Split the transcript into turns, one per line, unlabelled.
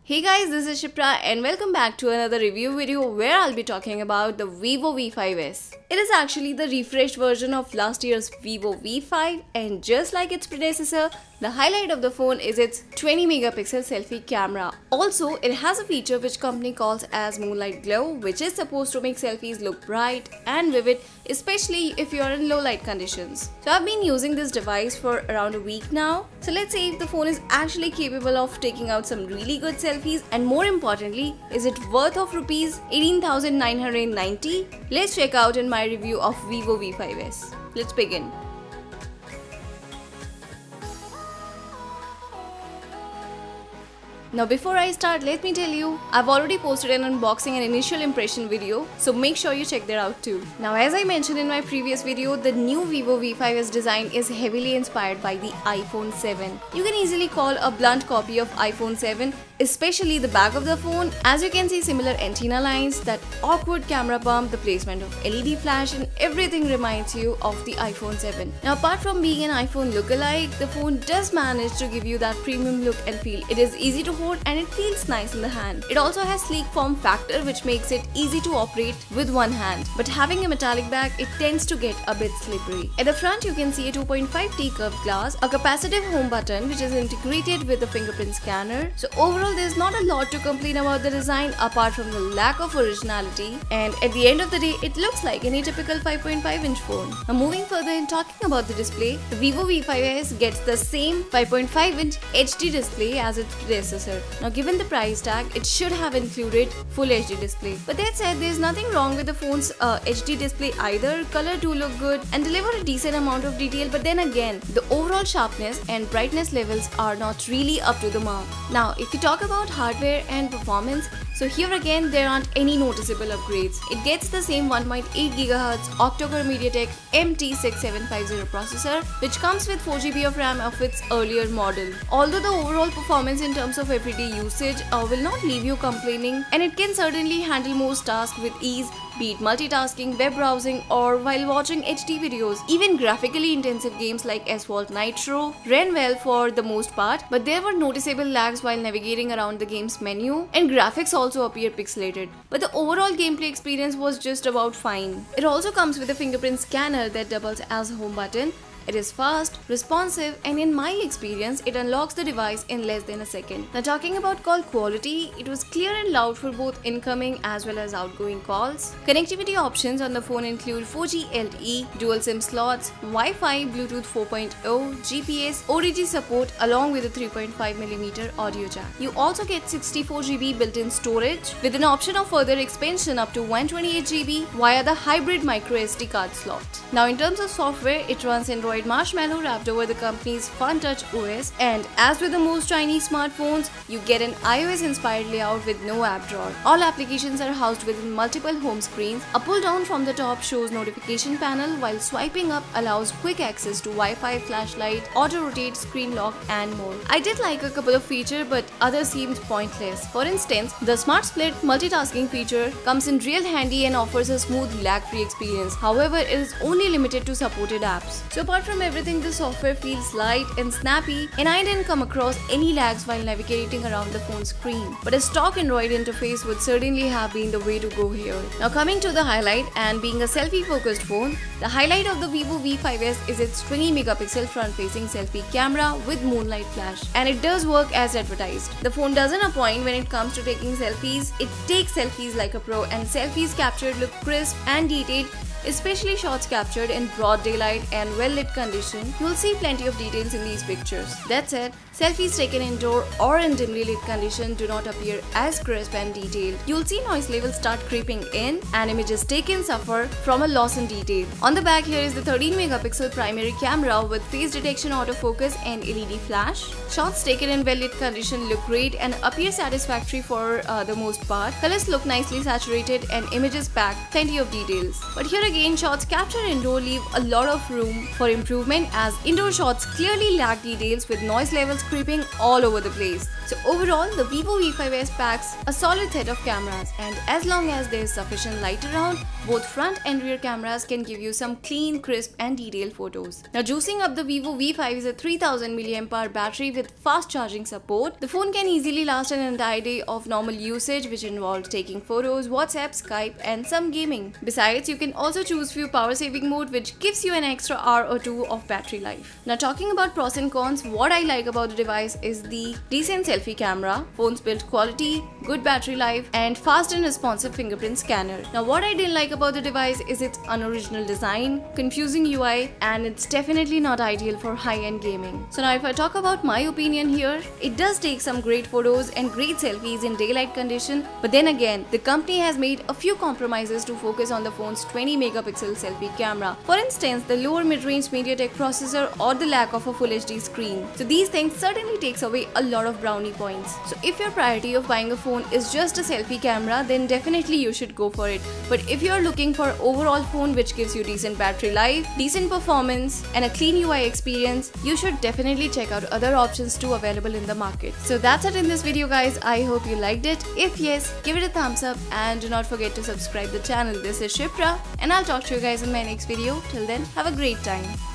Hey guys, this is Shipra and welcome back to another review video where I'll be talking about the Vivo V5s. It is actually the refreshed version of last year's Vivo V5 and just like its predecessor, the highlight of the phone is its 20 megapixel selfie camera. Also, it has a feature which company calls as moonlight glow, which is supposed to make selfies look bright and vivid, especially if you are in low light conditions. So I've been using this device for around a week now. So let's see if the phone is actually capable of taking out some really good selfies, and more importantly, is it worth of rupees 18,990? Let's check out in my review of Vivo V5s. Let's begin. Now before I start, let me tell you, I've already posted an unboxing and initial impression video, so make sure you check that out too. Now as I mentioned in my previous video, the new Vivo V5's design is heavily inspired by the iPhone 7. You can easily call a blunt copy of iPhone 7, especially the back of the phone. As you can see, similar antenna lines, that awkward camera bump, the placement of LED flash, and everything reminds you of the iPhone 7. Now apart from being an iPhone lookalike, the phone does manage to give you that premium look and feel. It is easy to hold and it feels nice in the hand. It also has sleek form factor which makes it easy to operate with one hand, but having a metallic back, it tends to get a bit slippery. At the front you can see a 2.5T curved glass, a capacitive home button which is integrated with the fingerprint scanner. So overall there's not a lot to complain about the design apart from the lack of originality, and at the end of the day it looks like any typical 5.5-inch phone. Now moving further in talking about the display, the Vivo V5s gets the same 5.5-inch HD display as its predecessor. Now given the price tag, it should have included full HD display. But that said, there's nothing wrong with the phone's HD display either. Color do look good and deliver a decent amount of detail, but then again, the overall sharpness and brightness levels are not really up to the mark. Now if you talk about hardware and performance, so here again there aren't any noticeable upgrades. It gets the same 1.8 GHz octa-core MediaTek MT6750 processor which comes with 4GB of RAM of its earlier model. Although the overall performance in terms of everyday usage will not leave you complaining, and it can certainly handle most tasks with ease, be it multitasking, web browsing, or while watching HD videos. Even graphically intensive games like Asphalt Nitro ran well for the most part, but there were noticeable lags while navigating around the game's menu, and graphics also appear pixelated. But the overall gameplay experience was just about fine. It also comes with a fingerprint scanner that doubles as a home button. It is fast, responsive, and in my experience, it unlocks the device in less than a second. Now talking about call quality, it was clear and loud for both incoming as well as outgoing calls. Connectivity options on the phone include 4G LTE, dual SIM slots, Wi-Fi, Bluetooth 4.0, GPS, OTG support along with a 3.5mm audio jack. You also get 64GB built-in storage with an option of further expansion up to 128GB via the hybrid microSD card slot. Now in terms of software, it runs Android Marshmallow wrapped over the company's FunTouch OS, and as with the most Chinese smartphones, you get an iOS-inspired layout with no app drawer. All applications are housed within multiple home screens. A pull down from the top shows notification panel, while swiping up allows quick access to Wi-Fi, flashlight, auto-rotate, screen lock, and more. I did like a couple of features, but others seemed pointless. For instance, the Smart Split multitasking feature comes in real handy and offers a smooth lag-free experience. However, it is only limited to supported apps. So apart from everything, the software feels light and snappy, and I didn't come across any lags while navigating around the phone screen. But a stock Android interface would certainly have been the way to go here. Now coming to the highlight, and being a selfie-focused phone, the highlight of the Vivo V5s is its 20 megapixel front-facing selfie camera with moonlight flash, and it does work as advertised. The phone doesn't appoint when it comes to taking selfies. It takes selfies like a pro, and selfies captured look crisp and detailed, especially shots captured in broad daylight and well-lit condition. You'll see plenty of details in these pictures. That said, selfies taken indoor or in dimly lit condition do not appear as crisp and detailed. You'll see noise levels start creeping in, and images taken suffer from a loss in detail. On the back here is the 13 megapixel primary camera with face detection, autofocus, and LED flash. Shots taken in well-lit condition look great and appear satisfactory for the most part. Colors look nicely saturated and images pack plenty of details. But here again, shots captured indoor leave a lot of room for improvement, as indoor shots clearly lack details with noise levels creeping all over the place. So overall, the Vivo V5s packs a solid set of cameras, and as long as there is sufficient light around, both front and rear cameras can give you some clean, crisp and detailed photos. Now, juicing up the Vivo V5 is a 3000 mAh battery with fast charging support. The phone can easily last an entire day of normal usage, which involves taking photos, WhatsApp, Skype and some gaming. Besides, you can also choose few power saving mode, which gives you an extra hour or two of battery life. Now, talking about pros and cons, what I like about the device is the decent selfie camera, phone's build quality, good battery life and fast and responsive fingerprint scanner. Now, what I didn't like about the device is its unoriginal design, confusing UI, and it's definitely not ideal for high-end gaming. So now if I talk about my opinion here, it does take some great photos and great selfies in daylight condition, but then again, the company has made a few compromises to focus on the phone's 20 megapixel selfie camera. For instance, the lower mid-range MediaTek processor or the lack of a Full HD screen. So these things certainly takes away a lot of brownie points. So if your priority of buying a phone is just a selfie camera, then definitely you should go for it. But if you're looking for overall phone which gives you decent battery life, decent performance and a clean UI experience, you should definitely check out other options too available in the market. So that's it in this video, guys. I hope you liked it. If yes, give it a thumbs up and do not forget to subscribe the channel. This is Shipra and I'll talk to you guys in my next video. Till then, have a great time.